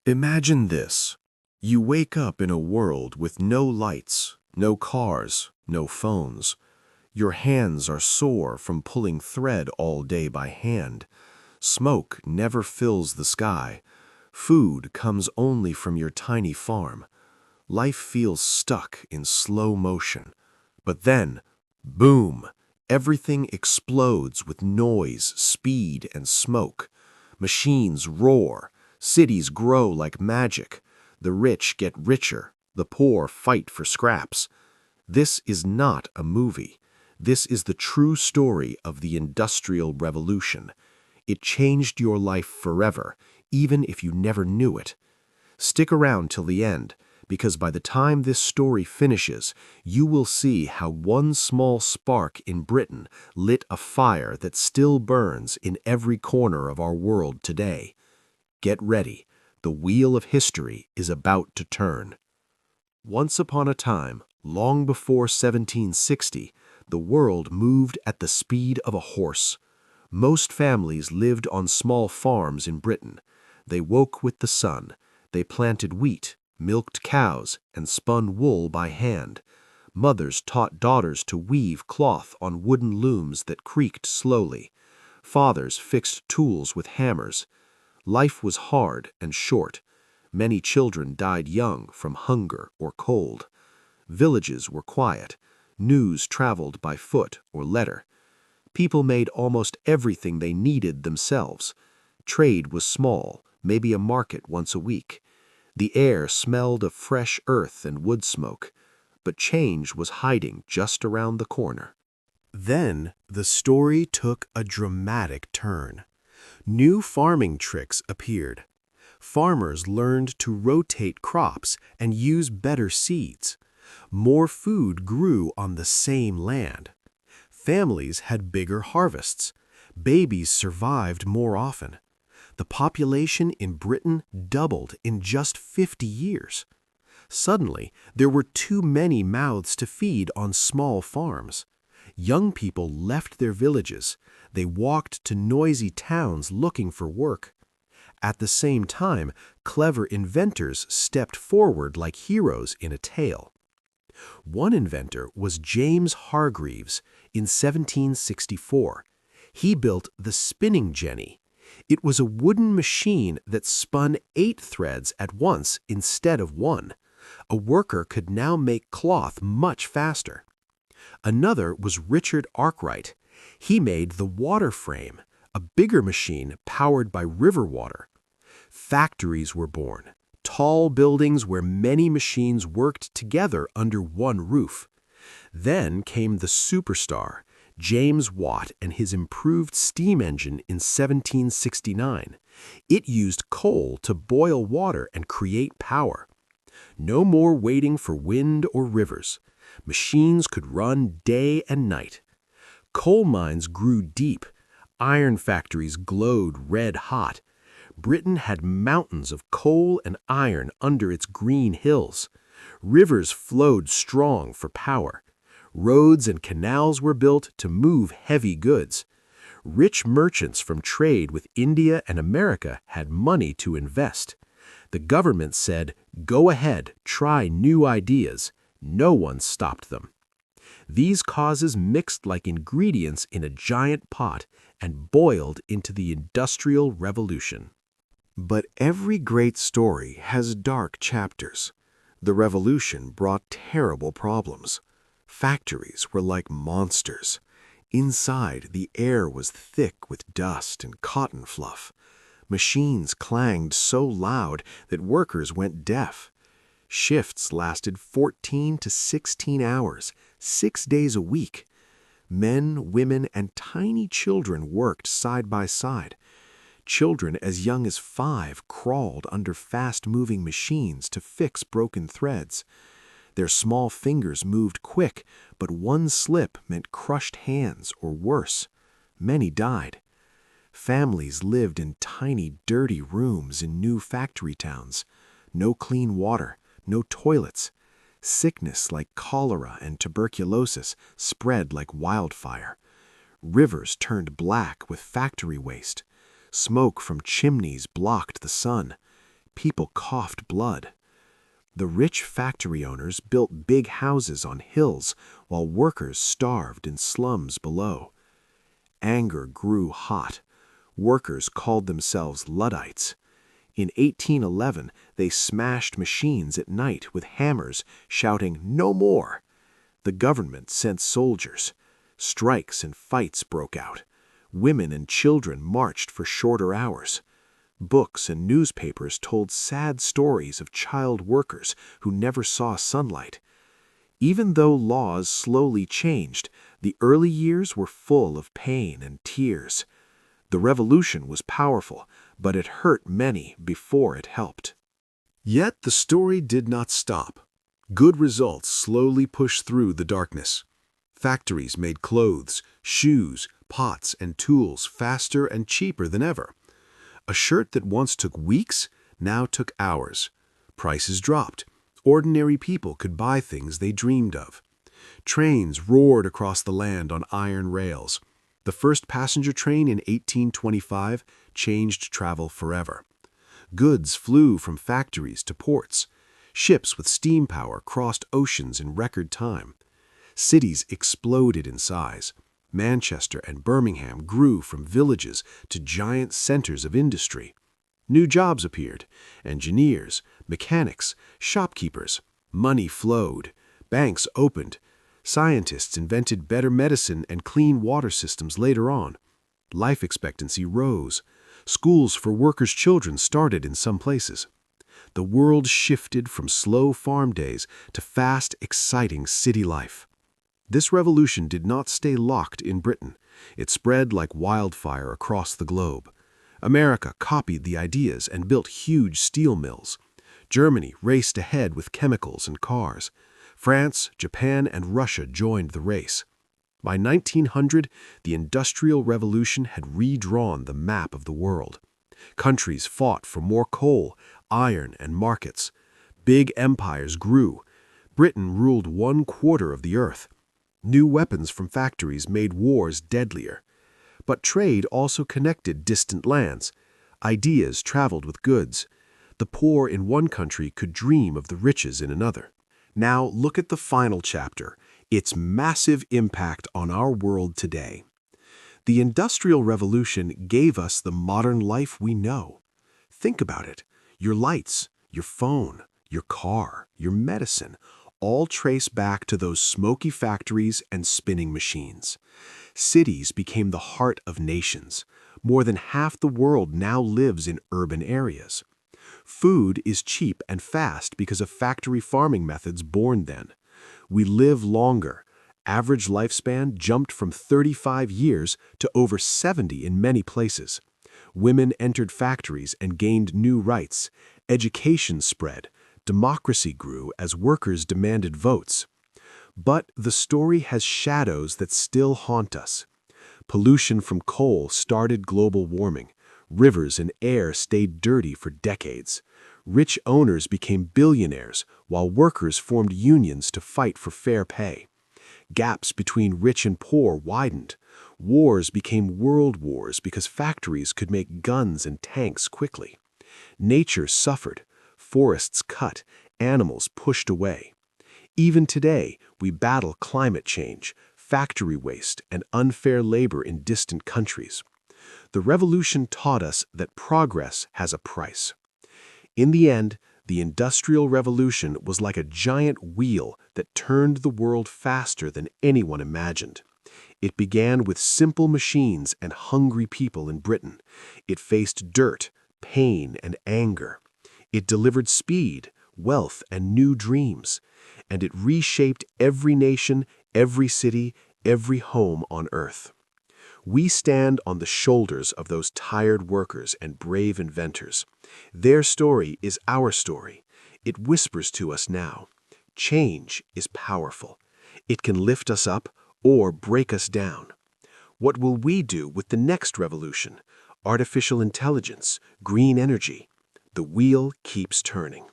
Imagine this. You wake up in a world with no lights, no cars, no phones. Your hands are sore from pulling thread all day by hand. Smoke never fills the sky. Food comes only from your tiny farm. Life feels stuck in slow motion. But then, boom, everything explodes with noise, speed, and smoke. Machines roar. Cities grow like magic. The rich get richer. The poor fight for scraps. This is not a movie. This is the true story of the Industrial Revolution. It changed your life forever, even if you never knew it. Stick around till the end, because by the time this story finishes, you will see how one small spark in Britain lit a fire that still burns in every corner of our world today. Get ready. The wheel of history is about to turn. Once upon a time, long before 1760, the world moved at the speed of a horse. Most families lived on small farms in Britain. They woke with the sun. They planted wheat, milked cows, and spun wool by hand. Mothers taught daughters to weave cloth on wooden looms that creaked slowly. Fathers fixed tools with hammers. Life was hard and short. Many children died young from hunger or cold. Villages were quiet. News traveled by foot or letter. People made almost everything they needed themselves. Trade was small, maybe a market once a week. The air smelled of fresh earth and wood smoke, but change was hiding just around the corner. Then the story took a dramatic turn. New farming tricks appeared. Farmers learned to rotate crops and use better seeds. More food grew on the same land. Families had bigger harvests. Babies survived more often. The population in Britain doubled in just 50 years. Suddenly, there were too many mouths to feed on small farms. Young people left their villages. They walked to noisy towns looking for work. At the same time, clever inventors stepped forward like heroes in a tale. One inventor was James Hargreaves in 1764. He built the spinning jenny. It was a wooden machine that spun 8 threads at once instead of 1. A worker could now make cloth much faster. Another was Richard Arkwright. He made the water frame, a bigger machine powered by river water. Factories were born, tall buildings where many machines worked together under one roof. Then came the superstar, James Watt, and his improved steam engine in 1769. It used coal to boil water and create power. No more waiting for wind or rivers. Machines could run day and night. Coal mines grew deep. Iron factories glowed red hot. Britain had mountains of coal and iron under its green hills. Rivers flowed strong for power. Roads and canals were built to move heavy goods. Rich merchants from trade with India and America had money to invest. The government said, "Go ahead, try new ideas." No one stopped them. These causes mixed like ingredients in a giant pot and boiled into the Industrial Revolution. But every great story has dark chapters. The revolution brought terrible problems. Factories were like monsters. Inside, the air was thick with dust and cotton fluff. Machines clanged so loud that workers went deaf. Shifts lasted 14 to 16 hours, 6 days a week. Men, women, and tiny children worked side by side. Children as young as 5 crawled under fast-moving machines to fix broken threads. Their small fingers moved quick, but one slip meant crushed hands or worse. Many died. Families lived in tiny, dirty rooms in new factory towns. No clean water, no toilets. Sickness like cholera and tuberculosis spread like wildfire. Rivers turned black with factory waste. Smoke from chimneys blocked the sun. people coughed blood. The rich factory owners built big houses on hills while workers starved in slums below. Anger grew hot. Workers called themselves Luddites. In 1811, they smashed machines at night with hammers, shouting, "No more!" The government sent soldiers. Strikes and fights broke out. Women and children marched for shorter hours. Books and newspapers told sad stories of child workers who never saw sunlight. Even though laws slowly changed, the early years were full of pain and tears. The revolution was powerful, but it hurt many before it helped. Yet the story did not stop. Good results slowly pushed through the darkness. Factories made clothes, shoes, pots, and tools faster and cheaper than ever. A shirt that once took weeks now took hours. Prices dropped. Ordinary people could buy things they dreamed of. Trains roared across the land on iron rails. The first passenger train in 1825 changed travel forever. Goods flew from factories to ports. Ships with steam power crossed oceans in record time. Cities exploded in size. Manchester and Birmingham grew from villages to giant centers of industry. New jobs appeared: engineers, mechanics, shopkeepers. Money flowed. Banks opened. Scientists invented better medicine and clean water systems later on. Life expectancy rose. Schools for workers' children started in some places. The world shifted from slow farm days to fast, exciting city life. This revolution did not stay locked in Britain. It spread like wildfire across the globe. America copied the ideas and built huge steel mills. Germany raced ahead with chemicals and cars. France, Japan, and Russia joined the race. By 1900, the Industrial Revolution had redrawn the map of the world. Countries fought for more coal, iron, and markets. Big empires grew. Britain ruled 1/4 of the earth. New weapons from factories made wars deadlier. But trade also connected distant lands. Ideas traveled with goods. The poor in one country could dream of the riches in another. Now look at the final chapter, its massive impact on our world today. The Industrial Revolution gave us the modern life we know. Think about it. Your lights, your phone, your car, your medicine, all trace back to those smoky factories and spinning machines. Cities became the heart of nations. More than half the world now lives in urban areas. Food is cheap and fast because of factory farming methods born then. We live longer. Average lifespan jumped from 35 years to over 70 in many places. Women entered factories and gained new rights. Education spread. Democracy grew as workers demanded votes. But the story has shadows that still haunt us. Pollution from coal started global warming. Rivers and air stayed dirty for decades. Rich owners became billionaires, while workers formed unions to fight for fair pay. Gaps between rich and poor widened. Wars became world wars because factories could make guns and tanks quickly. Nature suffered. Forests cut. Animals pushed away. Even today, we battle climate change, factory waste, and unfair labor in distant countries. The revolution taught us that progress has a price. In the end, the Industrial Revolution was like a giant wheel that turned the world faster than anyone imagined. It began with simple machines and hungry people in Britain. It faced dirt, pain, and anger. It delivered speed, wealth, and new dreams. And it reshaped every nation, every city, every home on earth. We stand on the shoulders of those tired workers and brave inventors. Their story is our story. It whispers to us now. Change is powerful. It can lift us up or break us down. What will we do with the next revolution? Artificial intelligence, green energy. The wheel keeps turning.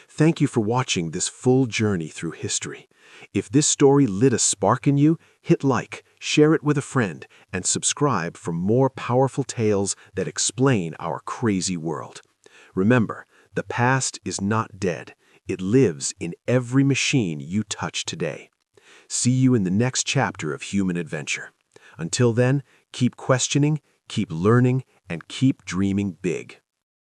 Thank you for watching this full journey through history. If this story lit a spark in you, hit like, share it with a friend, and subscribe for more powerful tales that explain our crazy world. Remember, The past is not dead. It lives in every machine you touch today. See you in the next chapter of human adventure. Until then, keep questioning, keep learning, and keep dreaming big.